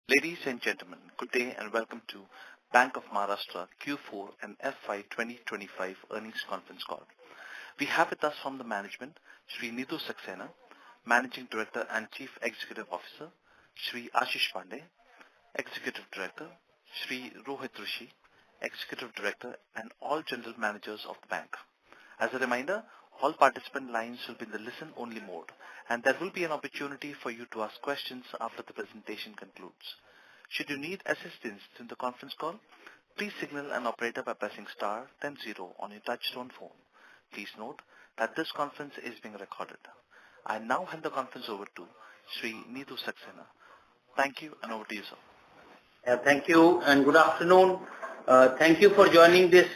Ladies and gentlemen, good day and welcome to Bank of Maharashtra Q4 and FY 2025 earnings conference call. We have with us from the management, Shri Neetu Saxena, Managing Director and Chief Executive Officer, Shri Ashish Pandey, Executive Director, Shri Rohit Rishi, Executive Director, and all general managers of the bank. As a reminder, all participant lines will be in the listen-only mode, and there will be an opportunity for you to ask questions after the presentation concludes. Should you need assistance in the conference call, please signal an operator by pressing star then 0 on your touchtone phone. Please note that this conference is being recorded. I now hand the conference over to Shri Neetu Saxena. Thank you, and over to you, sir. Thank you and good afternoon. Thank you for joining this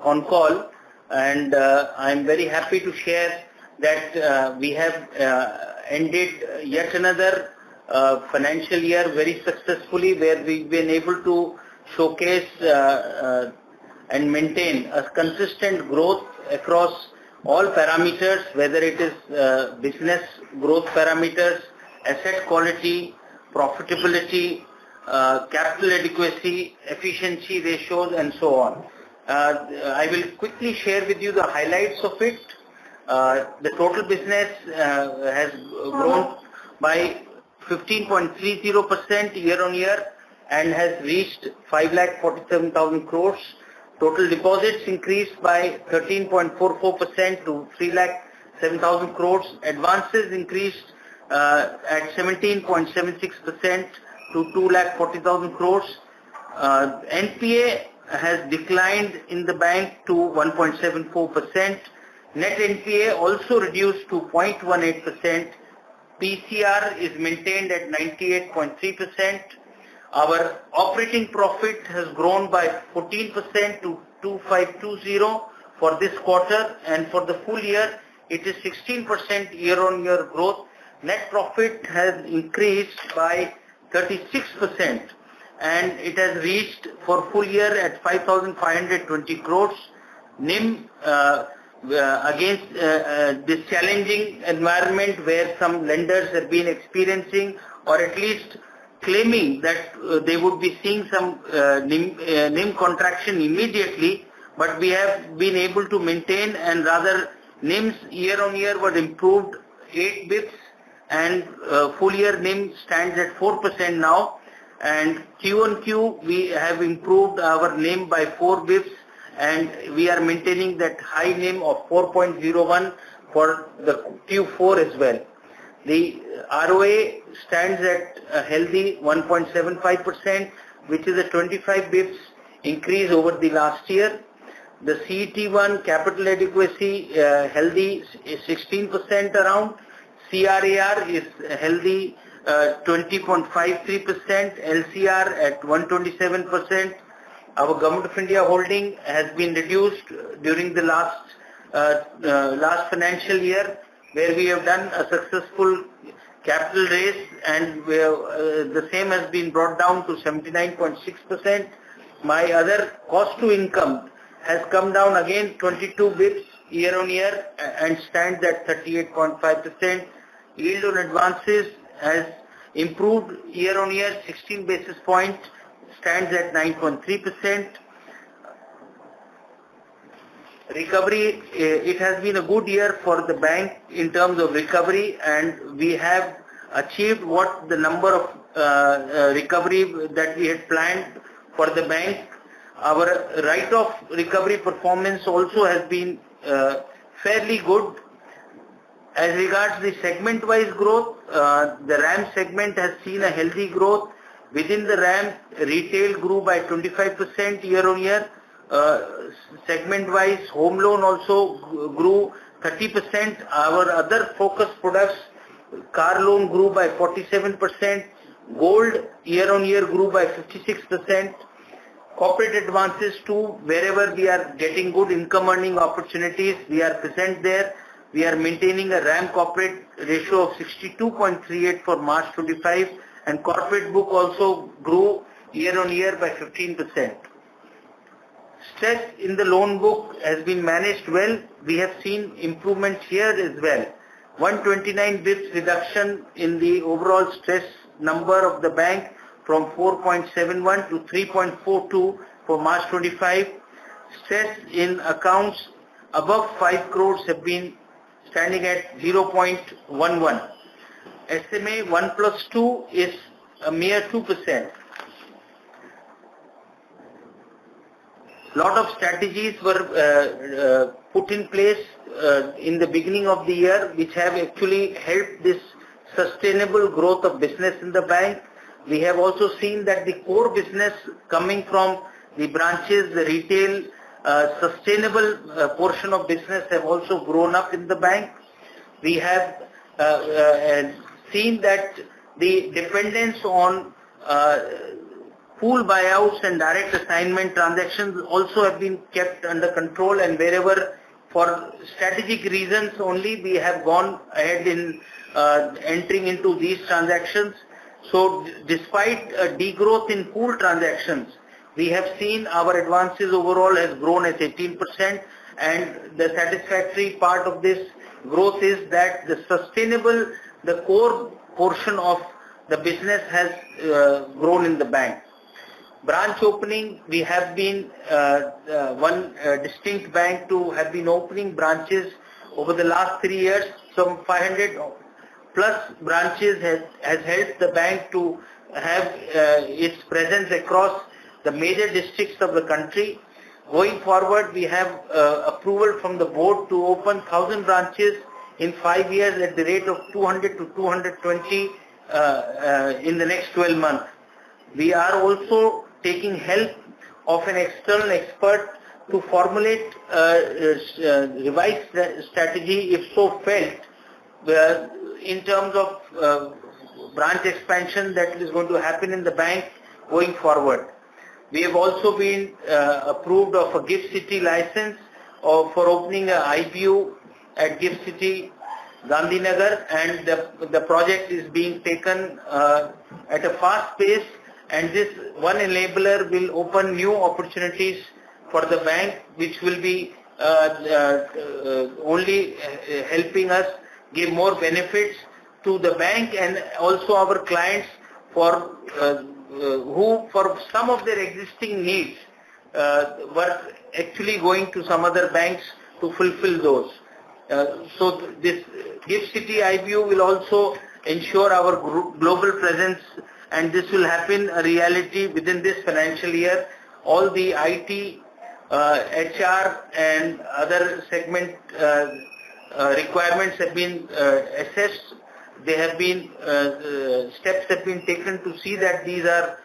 con call, and I'm very happy to share that we have ended yet another financial year very successfully, where we've been able to showcase and maintain a consistent growth across all parameters, whether it is business growth parameters, asset quality, profitability, capital adequacy, efficiency ratios, and so on. I will quickly share with you the highlights of it. The total business has grown by 15.30% year on year and has reached 5,47,000 crores. Total deposits increased by 13.44% to 3,07,000 crores. Advances increased at 17.76% to 2,40,000 crores. NPA has declined in the bank to 1.74%. Net NPA also reduced to 0.18%. PCR is maintained at 98.3%. Our operating profit has grown by 14% to 2,520 for this quarter, and for the full year it is 16% year-on-year growth. Net profit has increased by 36%, and it has reached for full year at 5,520 crores. NIM against this challenging environment where some lenders have been experiencing or at least claiming that they would be seeing some NIM contraction immediately, but we have been able to maintain, and rather NIMs year on year were improved 8 bps, and full year NIM stands at 4% now, and Q on Q we have improved our NIM by 4 bps, and we are maintaining that high NIM of 4.01 for the Q4 as well. The ROA stands at a healthy 1.75%, which is a 25 bps increase over the last year. The CET1 capital adequacy healthy is 16% around. CRAR is healthy 20.53%, LCR at 127%. Our Government of India holding has been reduced during the last financial year, where we have done a successful capital raise, and the same has been brought down to 79.6%. My other cost to income has come down again 22 bps year on year and stands at 38.5%. Yield on advances has improved year on year 16 basis points, stands at 9.3%. Recovery, it has been a good year for the bank in terms of recovery, and we have achieved what the number of recovery that we had planned for the bank. Our write-off recovery performance also has been fairly good. As regards the segment-wise growth, the RAM segment has seen a healthy growth. Within the RAM, retail grew by 25% year on year. Segment-wise, home loan also grew 30%. Our other focus products, car loan grew by 47%. Gold year on year grew by 56%. Corporate advances too, wherever we are getting good income earning opportunities, we are present there. We are maintaining a RAM corporate ratio of 62.38 for March 25, and corporate book also grew year on year by 15%. Stress in the loan book has been managed well. We have seen improvements here as well. 129 bps reduction in the overall stress number of the bank from 4.71 to 3.42 for March 25. Stress in accounts above 5 crores have been standing at 0.11. SMA 1 plus 2 is a mere 2%. Lot of strategies were put in place in the beginning of the year, which have actually helped this sustainable growth of business in the bank. We have also seen that the core business coming from the branches, the retail, sustainable portion of business have also grown up in the bank. We have seen that the dependence on pool buyouts and direct assignment transactions also have been kept under control, and wherever for strategic reasons only we have gone ahead in entering into these transactions. So despite a degrowth in pool transactions, we have seen our advances overall has grown at 18%, and the satisfactory part of this growth is that the sustainable, the core portion of the business has grown in the bank. Branch opening, we have been one distinct bank to have been opening branches over the last 3 years. Some 500 plus branches has helped the bank to have its presence across the major districts of the country. Going forward, we have approval from the board to open 1,000 branches in 5 years at the rate of 200 to 220 in the next 12 months. We are also taking help of an external expert to formulate revised strategy, if so felt, in terms of branch expansion that is going to happen in the bank going forward. We have also been approved of a Gift City license for opening a IPO at Gift City, Gandhinagar, and the project is being taken at a fast pace, and this one enabler will open new opportunities for the bank, which will be only helping us give more benefits to the bank and also our clients for who for some of their existing needs were actually going to some other banks to fulfill those. So this Gift City IPO will also ensure our global presence, and this will happen a reality within this financial year. All the IT, HR and other segment requirements have been assessed. There have been steps have been taken to see that these are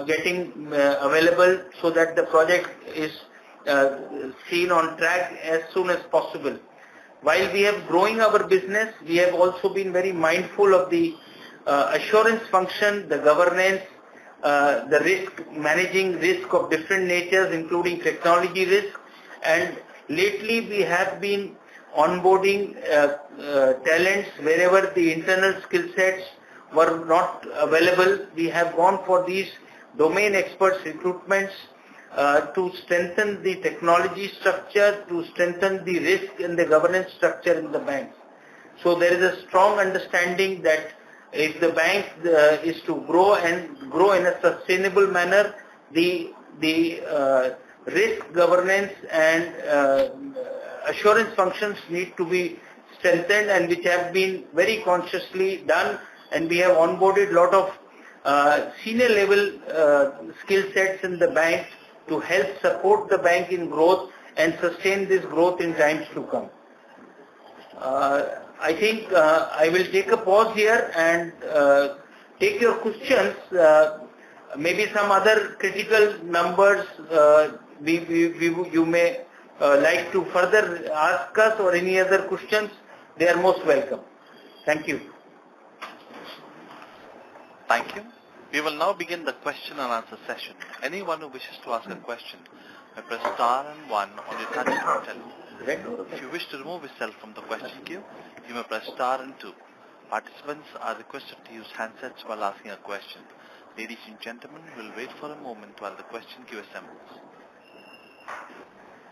getting available so that the project is seen on track as soon as possible. While we have growing our business, we have also been very mindful of the assurance function, the governance, the risk, managing risk of different natures, including technology risk. And lately we have been onboarding talents wherever the internal skill sets were not available. We have gone for these domain experts recruitments to strengthen the technology structure, to strengthen the risk and the governance structure in the bank. So there is a strong understanding that if the bank is to grow and grow in a sustainable manner, the risk governance and assurance functions need to be strengthened, and which have been very consciously done, and we have onboarded a lot of senior level skill sets in the bank to help support the bank in growth and sustain this growth in times to come. I think I will take a pause here and take your questions. Maybe some other critical numbers you may like to further ask us, or any other questions. They are most welcome. Thank you. Thank you. We will now begin the question and answer session. Anyone who wishes to ask a question may press star and 1 on your touchtone telephone. If you wish to remove yourself from the question queue, you may press star and 2. Participants are requested to use handsets while asking a question. Ladies and gentlemen, we'll wait for a moment while the question queue assembles.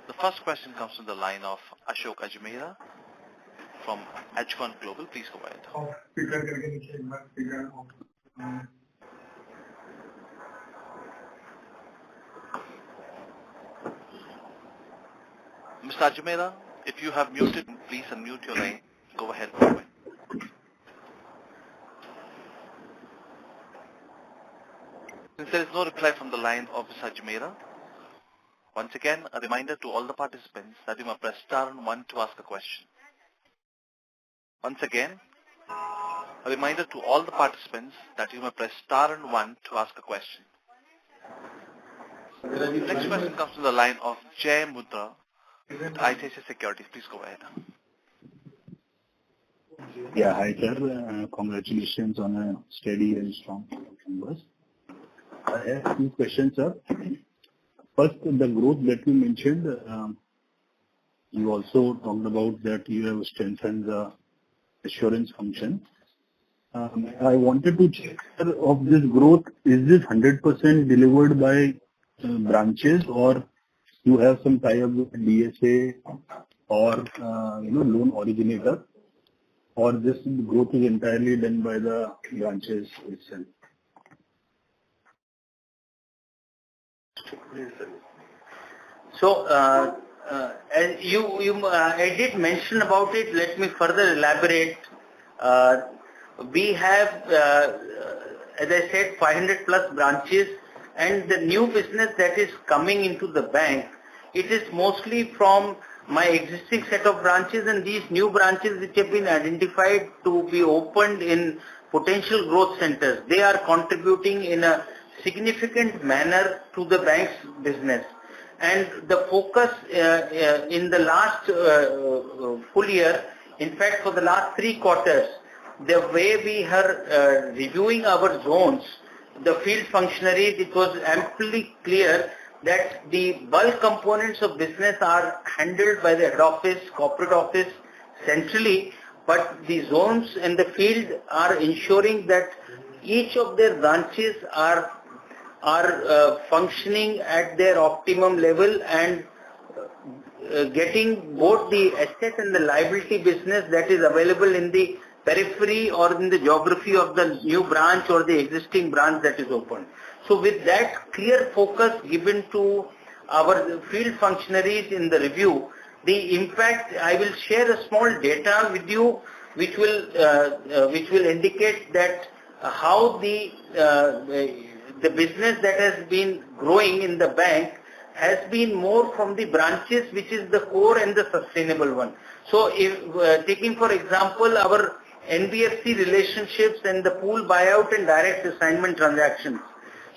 The first question comes from the line of Ashok Ajmera from Edgecon Global. Please go ahead. Mr. Ajmera, if you have muted, please unmute your line. Go ahead. Since there is no reply from the line of Mr. Ajmera, once again, a reminder to all the participants that you may press star and 1 to ask a question. Once again, a reminder to all the participants that you may press star and 1 to ask a question. The next question comes from the line of Jay Mudra with ICICI Securities. Please go ahead. Yeah, hi sir. Congratulations on a steady and strong numbers. I have two questions, sir. First, the growth that you mentioned, you also talked about that you have strengthened the assurance function. I wanted to check, sir, of this growth, is this 100% delivered by branches, or you have some tie-up with DSA or loan originator, or this growth is entirely done by the branches itself? So, as I did mention about it, let me further elaborate. We have, as I said, 500 plus branches, and the new business that is coming into the bank, it is mostly from my existing set of branches, and these new branches which have been identified to be opened in potential growth centers, they are contributing in a significant manner to the bank's business. And the focus in the last full year, in fact for the last 3 quarters, the way we are reviewing our zones, the field functionaries, it was amply clear that the bulk components of business are handled by the head office, corporate office centrally, but the zones and the field are ensuring that each of their branches are functioning at their optimum level and getting both the asset and the liability business that is available in the periphery or in the geography of the new branch or the existing branch that is opened. So with that clear focus given to our field functionaries in the review, the impact, I will share a small data with you which will indicate that how the business that has been growing in the bank has been more from the branches, which is the core and the sustainable one. So if taking for example our NBFC relationships and the pool buyout and direct assignment transactions.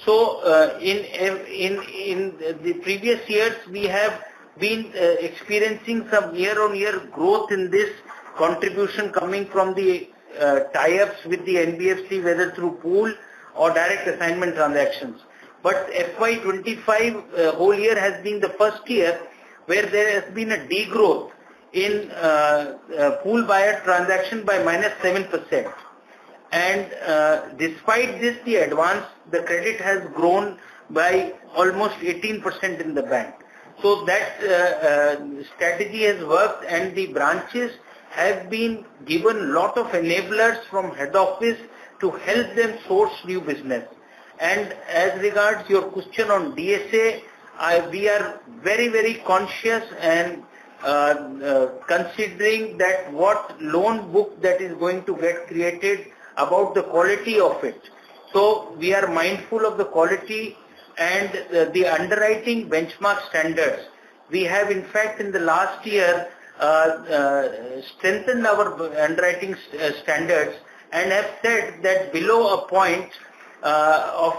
So in the previous years we have been experiencing some year-on-year growth in this contribution coming from the tie-ups with the NBFC, whether through pool or direct assignment transactions. But FY25 whole year has been the first year where there has been a degrowth in pool buyer transaction by -7%. And despite this, the credit has grown by almost 18% in the bank. So that strategy has worked, and the branches have been given lot of enablers from head office to help them source new business. And as regards your question on DSA, we are very, very conscious and considering that what loan book that is going to get created, about the quality of it. So we are mindful of the quality and the underwriting benchmark standards. We have in fact in the last year strengthened our underwriting standards and have said that below a point of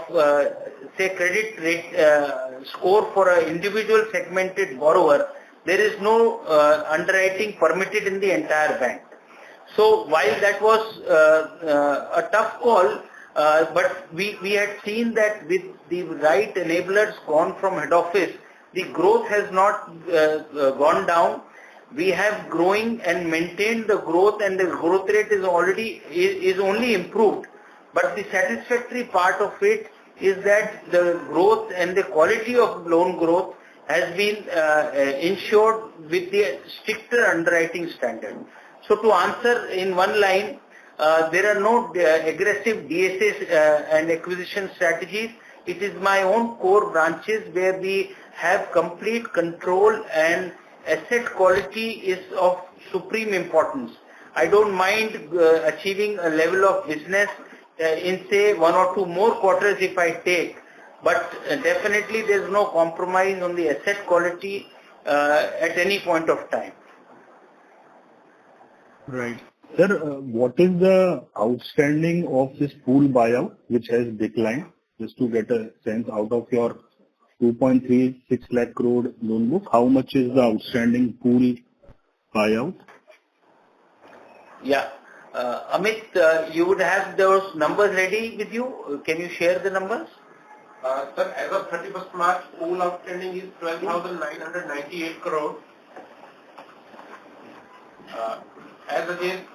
say credit rate score for an individual segmented borrower, there is no underwriting permitted in the entire bank. So while that was a tough call, but we had seen that with the right enablers gone from head office, the growth has not gone down. We have growing and maintained the growth, and the growth rate is only improved. But the satisfactory part of it is that the growth and the quality of loan growth has been ensured with the stricter underwriting standard. So to answer in one line, there are no aggressive DSA and acquisition strategies. It is my own core branches where we have complete control and asset quality is of supreme importance. I don't mind achieving a level of business in say 1 or 2 more quarters if I take, but definitely there is no compromise on the asset quality at any point of time. Right. Sir, what is the outstanding of this pool buyout which has declined? Just to get a sense, out of your 2.36 lakh crore loan book, how much is the outstanding pool buyout? Yeah. Amit, you would have those numbers ready with you. Can you share the numbers? Sir, as of 31st March, pool outstanding is 12,998 crore. As against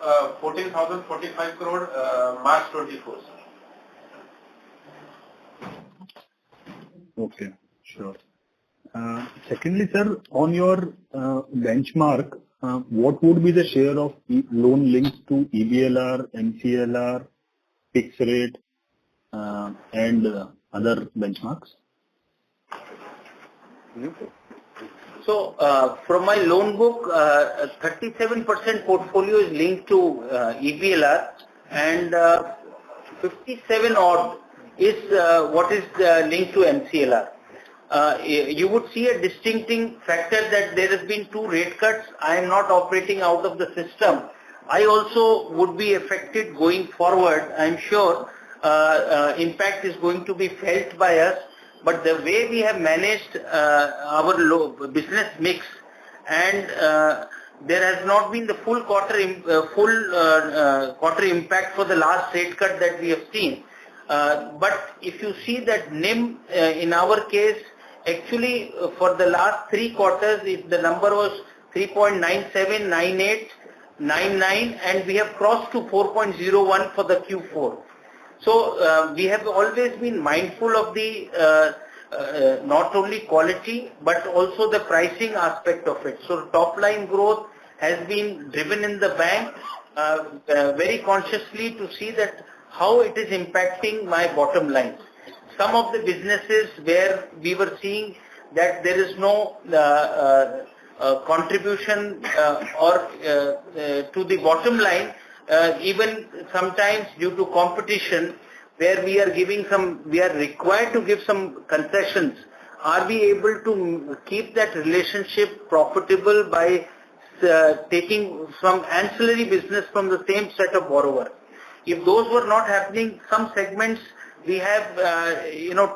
14,045 crore March 24. Okay, sure. Secondly, sir, on your benchmark, what would be the share of loan linked to EBLR, MCLR, fixed rate, and other benchmarks? So, from my loan book, 37% portfolio is linked to EBLR, and 57 odd is what is linked to MCLR. You would see a distincting factor that there has been 2 rate cuts. I am not operating out of the system. I also would be affected going forward. I am sure impact is going to be felt by us. But the way we have managed our business mix, and there has not been the full quarter impact for the last rate cut that we have seen. But if you see that NIM in our case, actually for the last 3 quarters, the number was 3.97, 98, 99, and we have crossed to 4.01 for the Q4. So we have always been mindful of the not only quality but also the pricing aspect of it. So top line growth has been driven in the bank very consciously to see that how it is impacting my bottom line. Some of the businesses where we were seeing that there is no contribution or to the bottom line, even sometimes due to competition, where we are required to give some concessions. Are we able to keep that relationship profitable by taking some ancillary business from the same set of borrower? If those were not happening, some segments we have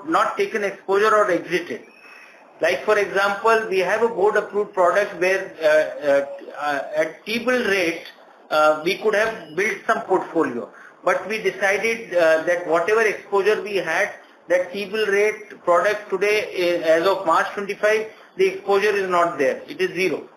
not taken exposure or exited. Like for example, we have a board approved product where at T-bill rate we could have built some portfolio, but we decided that whatever exposure we had, that T-bill rate product today, as of March 25, the exposure is not there. It is 0.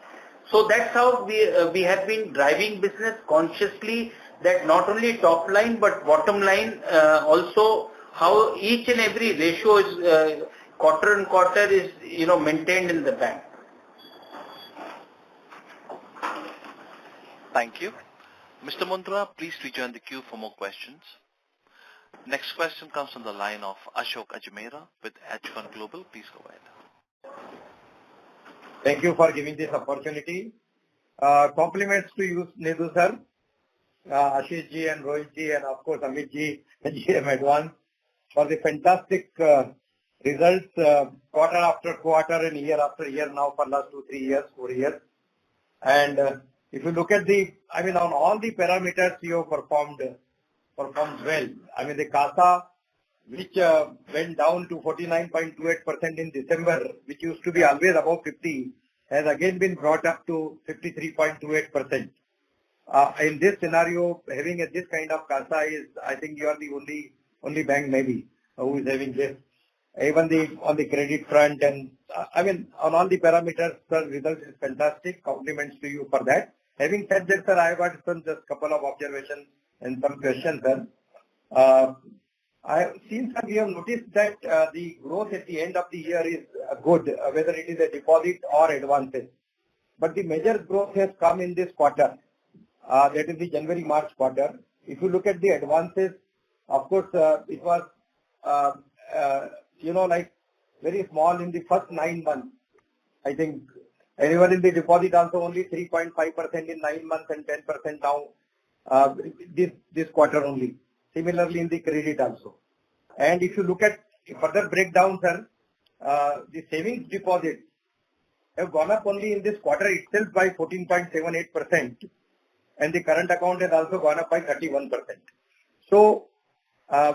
So that's how we have been driving business consciously, that not only top line but bottom line also, how each and every ratio is quarter and quarter is maintained in the bank. Thank you. Mr. Mundra, please rejoin the queue for more questions. Next question comes from the line of Ashok Ajmera with H1 Global. Please go ahead. Thank you for giving this opportunity. Compliments to you, Nidhu sir, Ashish ji and Rohit ji, and of course Amit ji and GM Advance for the fantastic results quarter after quarter and year after year now for last 2, 3 years, 4 years. And if you look at on all the parameters you have performed well. I mean the CASA, which went down to 49.28% in December, which used to be always above 50, has again been brought up to 53.28%. In this scenario, having this kind of CASA is, I think you are the only bank maybe who is having this. Even on the credit front and on all the parameters, the result is fantastic. Compliments to you for that. Having said that, sir, I have got just couple of observations and some questions, sir. Since we have noticed that the growth at the end of the year is good, whether it is a deposit or advances. But the major growth has come in this quarter, that is the January-March quarter. If you look at the advances, of course, it was very small in the first 9 months. I think And even in the deposit also only 3.5% in 9 months and 10% now this quarter only. Similarly in the credit also. And if you look at further breakdown, sir, the savings deposits have gone up only in this quarter itself by 14.78%, and the current account has also gone up by 31%. So,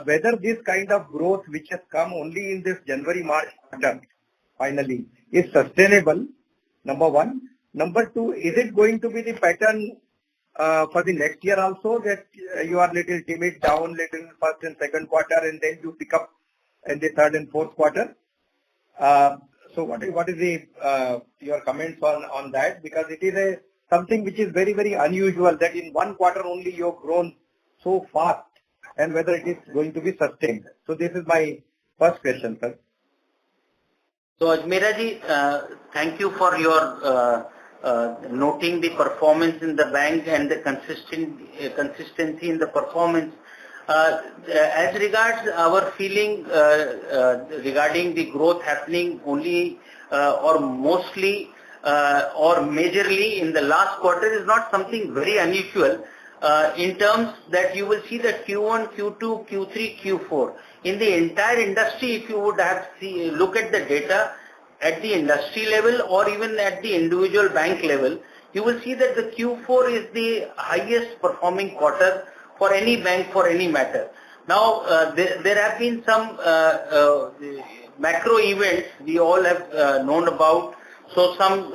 whether this kind of growth which has come only in this January-March quarter finally is sustainable, number one. Number two, is it going to be the pattern for the next year also, that you are little timid down little first and second quarter and then you pick up in the third and fourth quarter? So what is the your comments on that? Because it is something which is very, very unusual that in one quarter only you have grown so fast, and whether it is going to be sustained. So this is my first question, sir. So Ajmera ji, thank you for your noting the performance in the bank and the consistency in the performance. As regards our feeling regarding the growth happening only or mostly or majorly in the last quarter is not something very unusual in terms that you will see that Q1, Q2, Q3, Q4 in the entire industry. If you would have look at the data at the industry level or even at the individual bank level, you will see that the Q4 is the highest performing quarter for any bank for any matter. Now, there have been some macro events we all have known about. So some,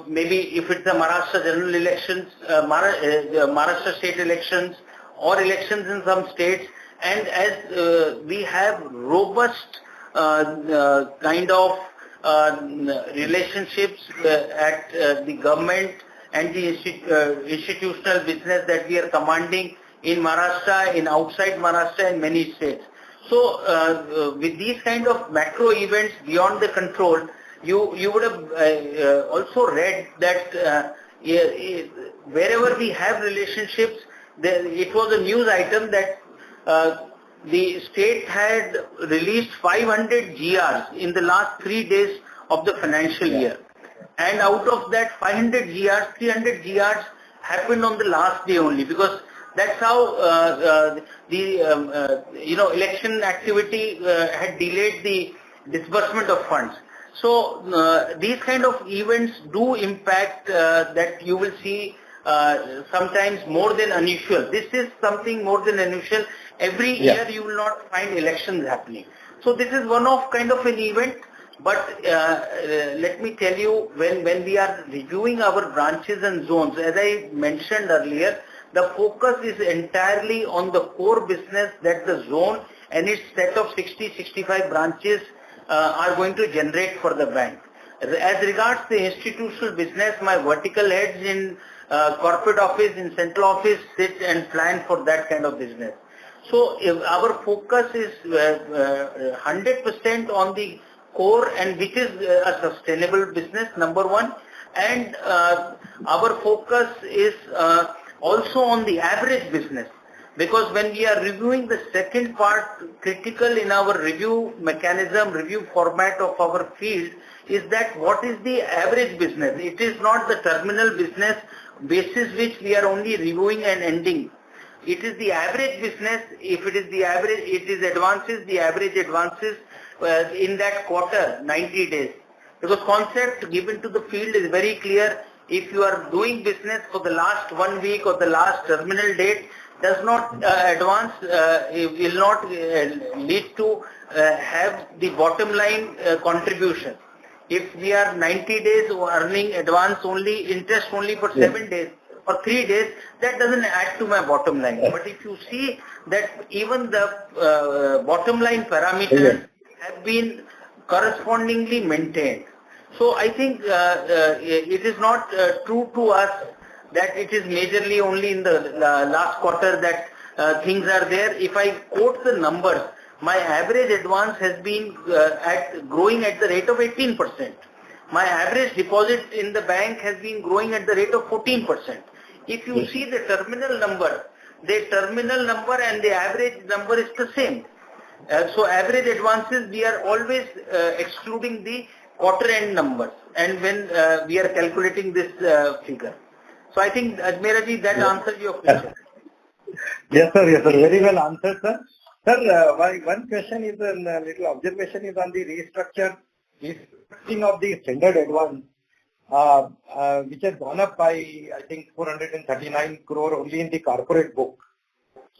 maybe if it's the Maharashtra general elections, Maharashtra state elections or elections in some states, and as we have robust kind of relationships at the government and the institutional business that we are commanding in Maharashtra, in outside Maharashtra, in many states. So with these kind of macro events beyond the control, you would have also read that wherever we have relationships, it was a news item that the state had released 500 GRs in the last 3 days of the financial year. And out of that 500 GRs, 300 GRs happened on the last day only, because that's how the election activity had delayed the disbursement of funds. So these kind of events do impact that you will see sometimes more than unusual. This is something more than unusual. Every year you will not find elections happening. So this is one of kind of an event. But let me tell you, when we are reviewing our branches and zones, as I mentioned earlier, the focus is entirely on the core business that the zone and its set of 60-65 branches are going to generate for the bank. As regards the institutional business, my vertical heads in corporate office, in central office sit and plan for that kind of business. So if our focus is 100% on the core, and which is a sustainable business, number one, and our focus is also on the average business, because when we are reviewing the second part, critical in our review mechanism, review format of our field, is that what is the average business. It is not the terminal business basis which we are only reviewing and ending. It is the average business. If it is the average, it is advances, the average advances in that quarter, 90 days. Because concept given to the field is very clear. If you are doing business for the last 1 week or the last terminal date, does not advance, will not lead to have the bottom line contribution. If we are 90 days earning advance only, interest only for 7 days or 3 days, that doesn't add to my bottom line. But if you see that even the bottom line parameters have been correspondingly maintained. So I think it is not true to us that it is majorly only in the last quarter that things are there. If I quote the numbers, my average advance has been growing at the rate of 18%. My average deposit in the bank has been growing at the rate of 14%. If you see the terminal number and the average number is the same. So average advances, we are always excluding the quarter end numbers and when we are calculating this figure. So I think, Ajmera ji, that answers your question. Yes, sir. Yes, sir. Very well answered, sir. Sir, one question is a little observation is on the restructuring of the standard advance, which has gone up by, I think, 439 crore only in the corporate book.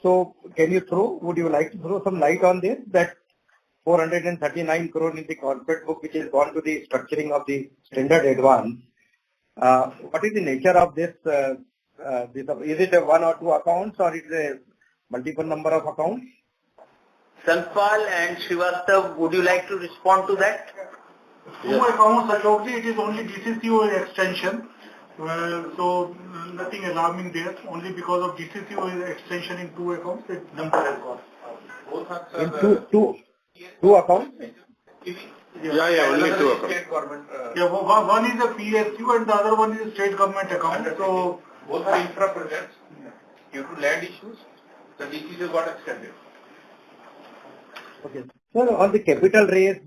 So, would you like to throw some light on this? That 439 crore in the corporate book, which has gone to the structuring of the standard advance. What is the nature of this? Is it a one or two accounts, or is it a multiple number of accounts? Sanpal and Srivastav, would you like to respond to that? Two accounts, Ashokji, it is only DCCO extension. So nothing alarming there. Only because of DCCO extension in two accounts, the number has gone. In two accounts? Yeah, only two accounts. Yeah, one is a PSU and the other one is a state government account. So both are infra projects. Due to land issues, the DCCO got extended. Okay. Sir, on the capital raise,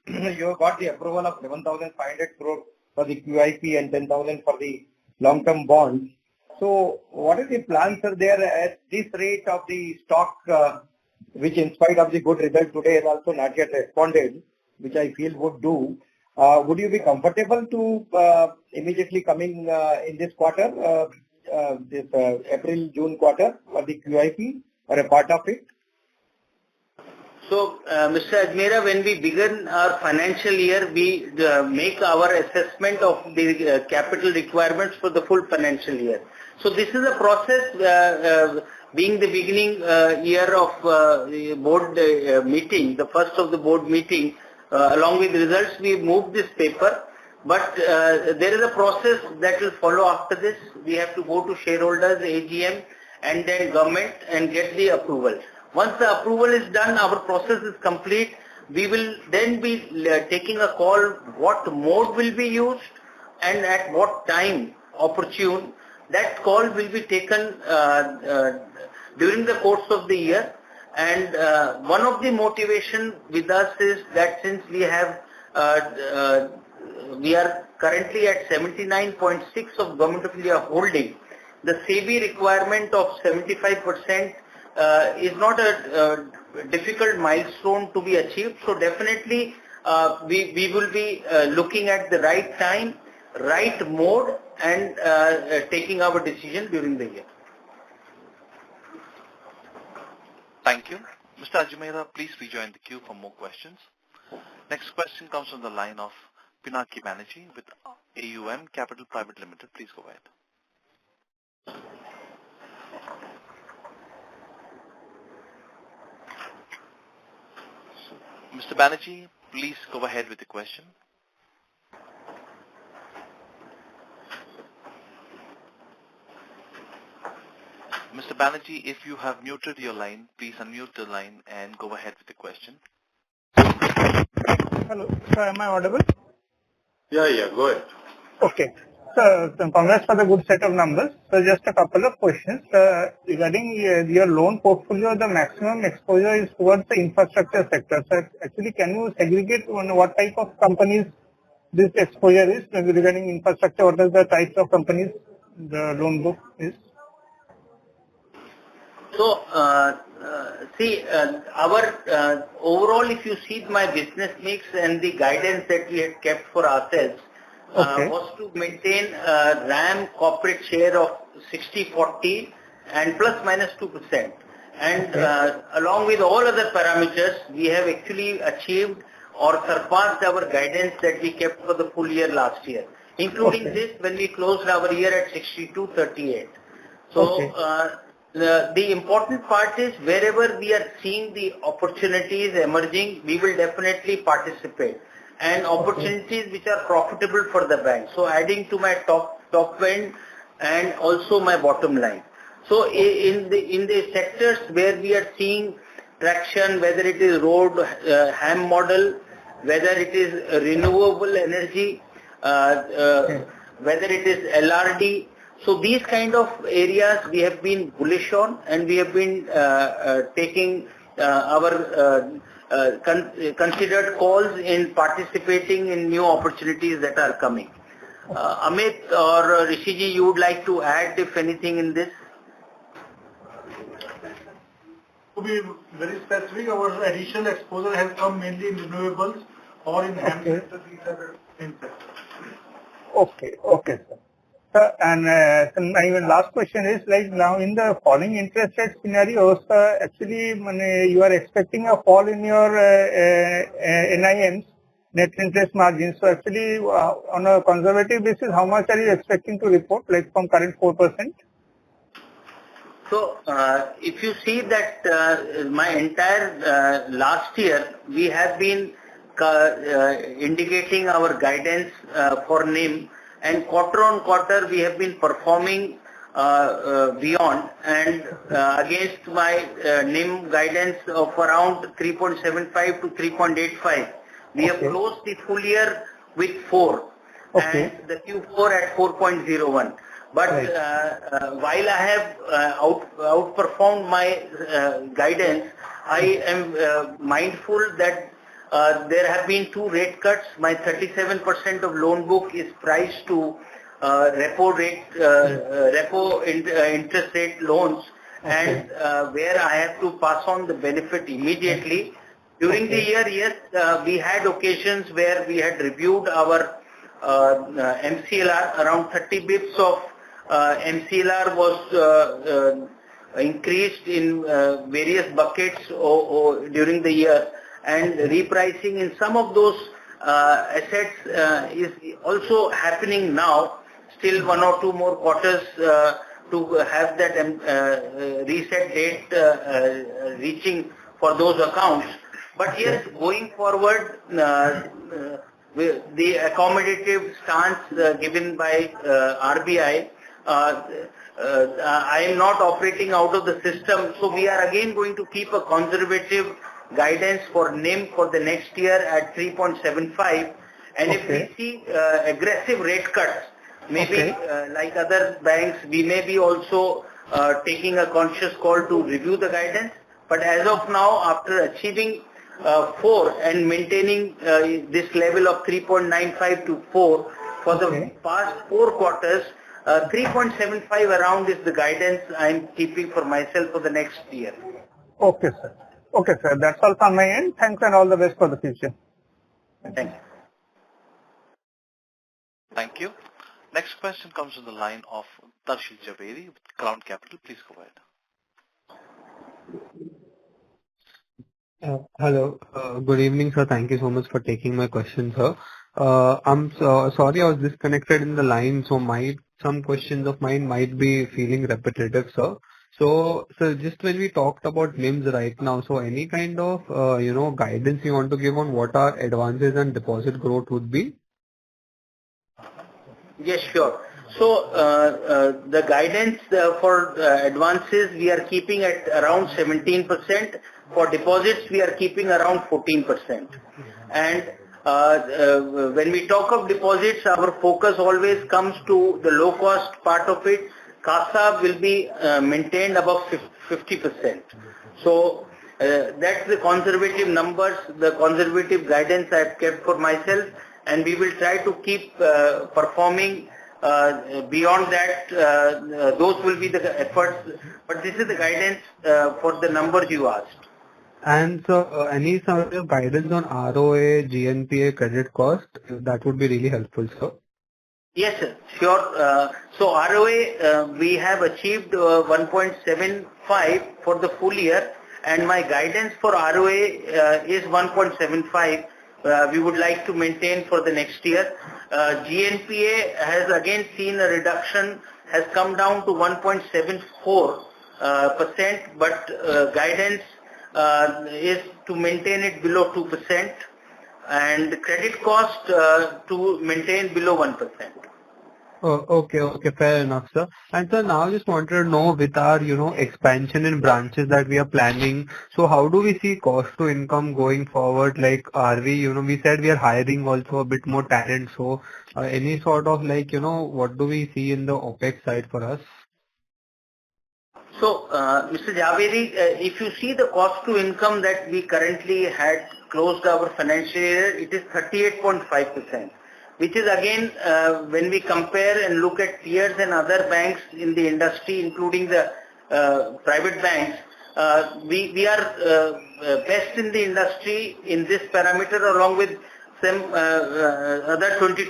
you got the approval of 11,500 crore for the QIP and 10,000 for the long-term bonds. So, what is the plan, sir, there at this rate of the stock, which in spite of the good result today has also not yet responded, which I feel would do. Would you be comfortable to immediately coming in this quarter, this April-June quarter for the QIP or a part of it? So, Mr. Ajmera, when we begin our financial year, we make our assessment of the capital requirements for the full financial year. So, this is a process, being the beginning year of the board meeting, the first of the board meeting, along with results, we moved this paper. But there is a process that will follow after this. We have to go to shareholders, AGM, and then government and get the approval. Once the approval is done, our process is complete. We will then be taking a call what mode will be used and at what time opportune. That call will be taken during the course of the year. And one of the motivation with us is that since we have we are currently at 79.6 of Government of India holding, the SEBI requirement of 75% is not a difficult milestone to be achieved. So definitely we will be looking at the right time, right mode, and taking our decision during the year. Thank you. Mr. Ajmera, please rejoin the queue for more questions. Next question comes from the line of Pinaki Banerjee with AUM Capital Private Limited. Please go ahead. Mr. Banerjee, please go ahead with the question. Mr. Banerjee, if you have muted your line, please unmute the line and go ahead with the question. Hello, sir, am I audible? Yeah, go ahead. Okay. So, congrats for the good set of numbers. So, just a couple of questions. Regarding your loan portfolio, the maximum exposure is towards the infrastructure sector. So, actually, can you segregate on what type of companies this exposure is? Regarding infrastructure, what are the types of companies the loan book is? So, see, our overall, if you see my business mix and the guidance that we had kept for ourselves, was to maintain RAM corporate share of 60-40 and plus minus 2%. And along with all other parameters, we have actually achieved or surpassed our guidance that we kept for the full year last year, including this when we closed our year at 62-38. So, the important part is wherever we are seeing the opportunities emerging, we will definitely participate. And opportunities which are profitable for the bank. So adding to my top end and also my bottom line. So in the sectors where we are seeing traction, whether it is road HAM model, whether it is renewable energy, whether it is LRD. So these kind of areas we have been bullish on, and we have been taking our considered calls in participating in new opportunities that are coming. Amit or Rishi ji, you would like to add if anything in this? To be very specific, our additional exposure has come mainly in renewables or in HAM sector, these are in sector. Okay, sir. And my last question is, like, now in the falling interest rate scenarios, actually you are expecting a fall in your NIMs, net interest margins. So actually on a conservative basis, how much are you expecting to report, like from current 4%? So if you see that my entire last year, we have been indicating our guidance for NIM, and quarter on quarter we have been performing beyond, and against my NIM guidance of around 3.75 to 3.85, we have closed the full year with 4 and the Q4 at 4.01. But while I have outperformed my guidance, I am mindful that there have been 2 rate cuts. My 37% of loan book is priced to repo interest rate loans, and where I have to pass on the benefit immediately. During the year, yes, we had occasions where we had reviewed our MCLR. Around 30 bips of MCLR was increased in various buckets during the year, and repricing in some of those assets is also happening now. Still 1 or 2 more quarters to have that reset date reaching for those accounts. But yes, going forward, the accommodative stance given by RBI, I am not operating out of the system, so we are again going to keep a conservative guidance for NIM for the next year at 3.75, and if we see aggressive rate cuts, maybe like other banks, we may be also taking a conscious call to review the guidance. But as of now, after achieving 4 and maintaining this level of 3.95 to 4 for the past 4 quarters, 3.75 around is the guidance I am keeping for myself for the next year. Okay, sir. Okay, sir. That's all from my end. Thanks and all the best for the future. Thank you. Thank you. Next question comes from the line of Darshil Javeri with Crown Capital. Please go ahead. Hello. Good evening, sir. Thank you so much for taking my question, sir. I'm sorry I was disconnected in the line, so some questions of mine might be feeling repetitive, sir. So just when we talked about NIMs right now, so any kind of guidance you want to give on what our advances and deposit growth would be? Yes, sure. So the guidance for advances we are keeping at around 17%. For deposits we are keeping around 14%. And when we talk of deposits, our focus always comes to the low cost part of it. CASA will be maintained above 50%. So that's the conservative numbers, the conservative guidance I've kept for myself, and we will try to keep performing beyond that. Those will be the efforts, but this is the guidance for the numbers you asked. And so any sort of guidance on ROA, GNPA, credit cost, that would be really helpful, sir. Yes, sir. Sure. So ROA, we have achieved 1.75 for the full year, and my guidance for ROA is 1.75. We would like to maintain for the next year. GNPA has again seen a reduction, has come down to 1.74%, but guidance is to maintain it below 2%, and credit cost to maintain below 1%. Oh, okay, fair enough, sir. And sir, now I just wanted to know, with our expansion in branches that we are planning, so how do we see cost to income going forward? Like, are we we said we are hiring also a bit more talent, so any sort of what do we see in the OPEX side for us? So, Mr. Javeri, if you see the cost to income that we currently had closed our financial year, it is 38.5%, which is again, when we compare and look at peers and other banks in the industry, including the private banks, we are best in the industry in this parameter, along with some other 20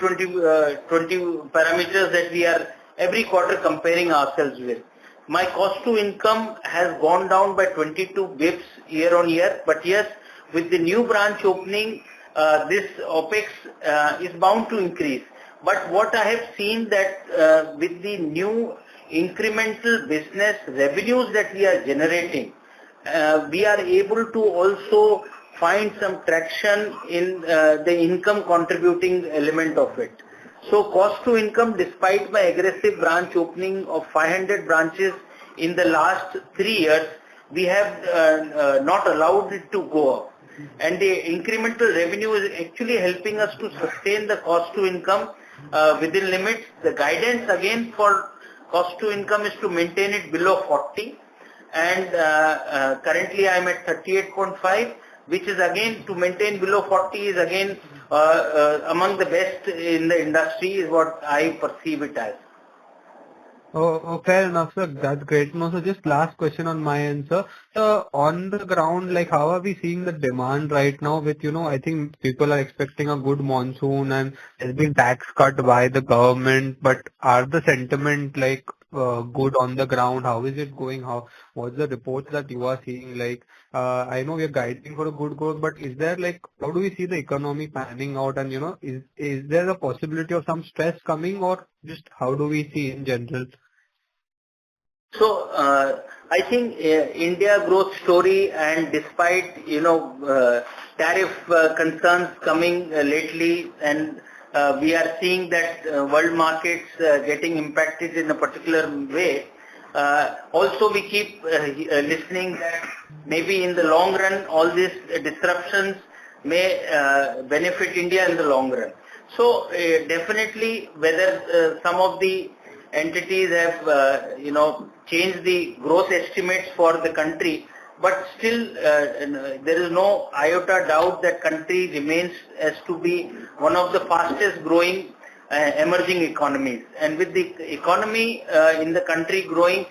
parameters that we are every quarter comparing ourselves with. My cost to income has gone down by 22 bips year on year, but yes, with the new branch opening, this OPEX is bound to increase. But what I have seen that with the new incremental business revenues that we are generating, we are able to also find some traction in the income contributing element of it. So cost to income, despite my aggressive branch opening of 500 branches in the last 3 years, we have not allowed it to go up. And the incremental revenue is actually helping us to sustain the cost to income within limits. The guidance again for cost to income is to maintain it below 40. And currently I am at 38.5, which is again to maintain below 40 is again among the best in the industry, is what I perceive it as. Oh, fair enough, sir. That's great. No, so just last question on my end, sir. So on the ground, like how are we seeing the demand right now with, I think people are expecting a good monsoon and there's been tax cut by the government, but are the sentiment like good on the ground? How is it going? What's the reports that you are seeing? Like, I know we are guiding for a good growth, but is there like, how do we see the economy panning out? And, is there a possibility of some stress coming, or just how do we see in general? So, I think India growth story, and despite, tariff concerns coming lately, and we are seeing that world markets getting impacted in a particular way. Also, we keep listening that maybe in the long run, all these disruptions may benefit India in the long run. So, definitely, whether some of the entities have, changed the growth estimates for the country, but still there is no iota doubt that country remains as to be one of the fastest growing emerging economies. And with the economy in the country growing,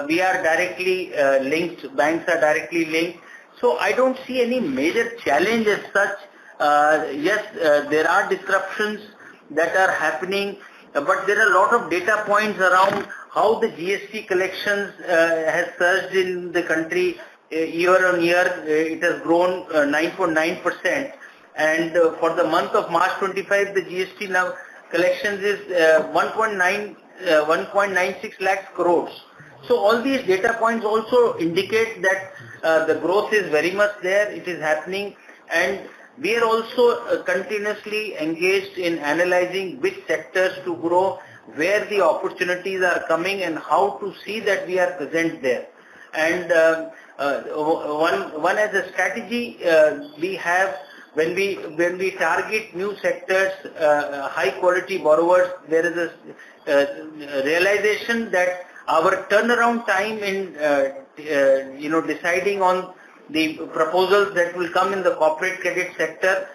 we are directly linked, banks are directly linked. So I don't see any major challenge as such. Yes, there are disruptions that are happening, but there are a lot of data points around how the GST collections has surged in the country year on year. It has grown 9.9%, and for the month of March 25, the GST now collections is 1.96 lakh crores. So all these data points also indicate that the growth is very much there. It is happening, and we are also continuously engaged in analyzing which sectors to grow, where the opportunities are coming, and how to see that we are present there. And one as a strategy we have, when we target new sectors, high quality borrowers, there is a realization that our turnaround time in deciding on the proposals that will come in the corporate credit sector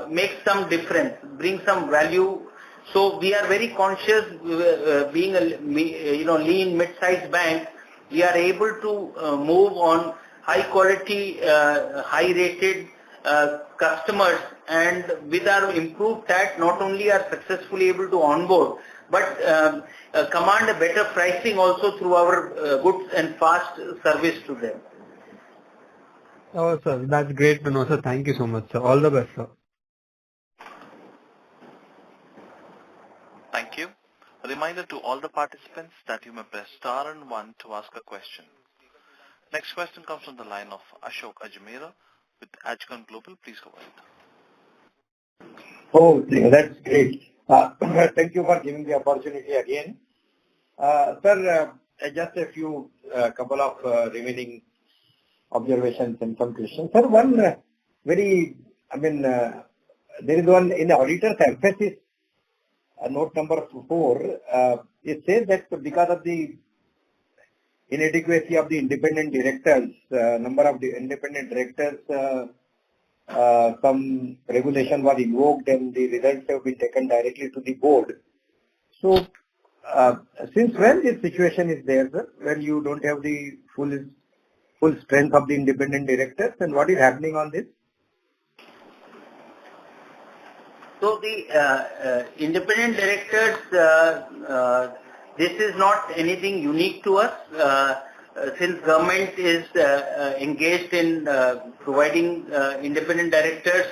makes some difference, brings some value. So we are very conscious, being a lean mid-sized bank, we are able to move on high quality, high rated customers, and with our improved tax, not only are successfully able to onboard, but command a better pricing also through our good and fast service to them. Oh, sir, that's great to know, sir. Thank you so much, sir. All the best, sir. Thank you. A reminder to all the participants that you may press star and 1 to ask a question. Next question comes from the line of Ashok Ajmera with Ajcon Global. Please go ahead. Oh, that's great. Thank you for giving the opportunity again. Sir, just a few couple of remaining observations and some questions. Sir, one there is one in the auditor's emphasis, note number 4, it says that because of the inadequacy of the independent directors, number of the independent directors, some regulation was invoked and the results have been taken directly to the board. So, since when this situation is there, sir, when you don't have the full strength of the independent directors, and what is happening on this? So the independent directors, this is not anything unique to us. Since government is engaged in providing independent directors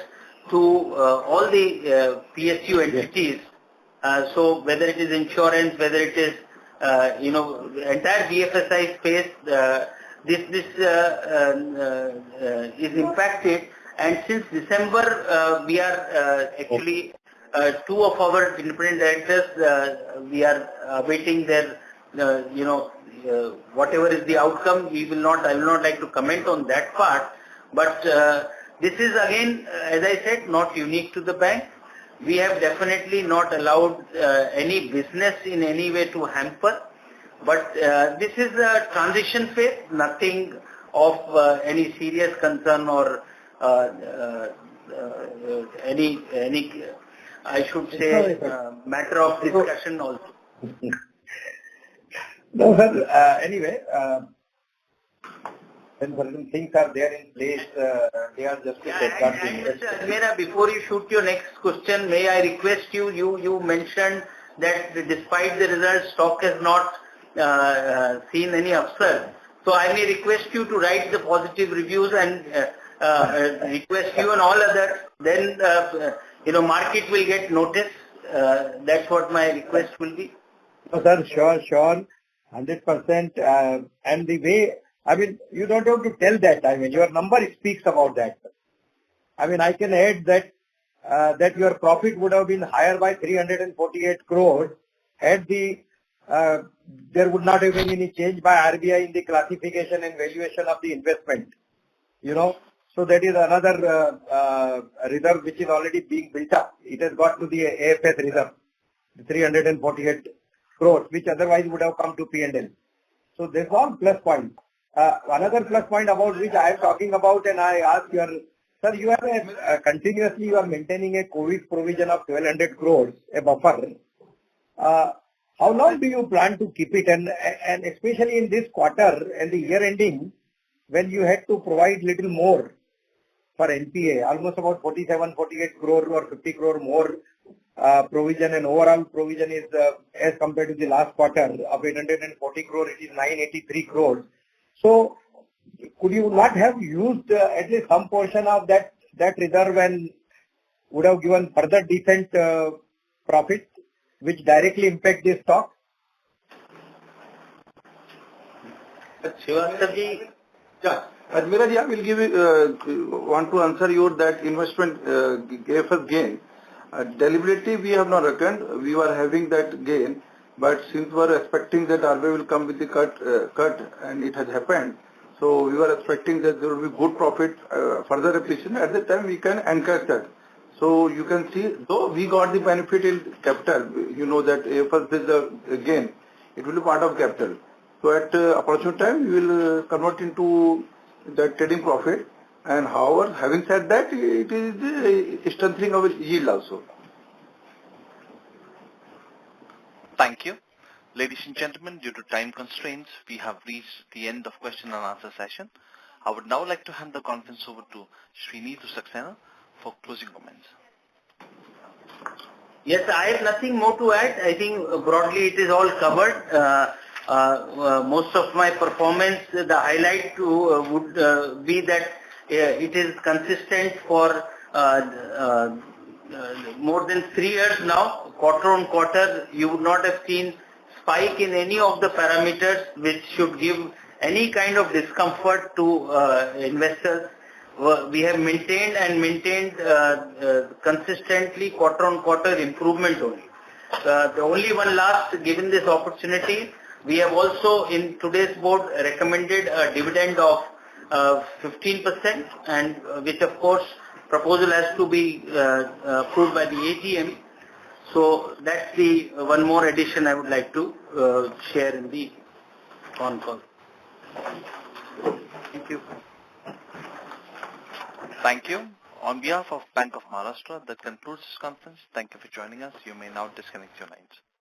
to all the PSU entities, so whether it is insurance, whether it is entire BFSI space, this is impacted. And since December, we are actually two of our independent directors. We are awaiting their whatever is the outcome. I will not like to comment on that part. But this is again, as I said, not unique to the bank. We have definitely not allowed any business in any way to hamper. But this is a transition phase. Nothing of any serious concern or any I should say matter of discussion also. No, sir. Anyway, when certain things are there in place, they are just to safeguard the Mr. Almera, before you shoot your next question, may I request you? You mentioned that despite the results, stock has not seen any upsurge. So I may request you to write the positive reviews and request you and all others. Then market will get notice. That's what my request will be. No, sir. Sure. 100%. And the way, I mean, you don't have to tell that. I mean, your number speaks about that. I mean, I can add that that your profit would have been higher by 348 crores had there would not have been any change by RBI in the classification and valuation of the investment. So that is another reserve which is already being built up. It has got to the AFS reserve, the 348 crores, which otherwise would have come to P&L. So this one plus point. Another plus point about which I am talking about, and I ask sir, you have continuously you are maintaining a COVID provision of 1200 crores, a buffer. How long do you plan to keep it, and especially in this quarter and the year ending, when you had to provide little more for NPA, almost about 47, 48 crore or 50 crore more provision, and overall provision is as compared to the last quarter of 840 crore, it is 983 crores. So could you not have used at least some portion of that reserve and would have given further decent profit, which directly impact the stock? Yeah, Admira ji, I will give want to answer you that investment gave us gain. Deliberately we have not reckoned. We were having that gain, but since we were expecting that RBI will come with the cut, and it has happened. So we were expecting that there will be good profit, further appreciation. At that time we can encourage that. So you can see, though we got the benefit in capital, you know that if there is a gain, it will be part of capital. So at opportune time, we will convert into the trading profit. And however, having said that, it is strengthening our yield also. Thank you. Ladies and gentlemen, due to time constraints, we have reached the end of question and answer session. I would now like to hand the conference over to Neetu Saxena for closing comments. Yes, I have nothing more to add. I think broadly it is all covered. Most of my performance, the highlight would be that it is consistent for more than 3 years now. Quarter on quarter, you would not have seen spike in any of the parameters which should give any kind of discomfort to investors. We have maintained consistently quarter on quarter improvement only. The only one last, given this opportunity, we have also in today's board recommended a dividend of 15%, and which of course proposal has to be approved by the AGM. So that's the one more addition I would like to share in the con call. Thank you. Thank you. On behalf of Bank of Maharashtra, that concludes this conference. Thank you for joining us. You may now disconnect your lines.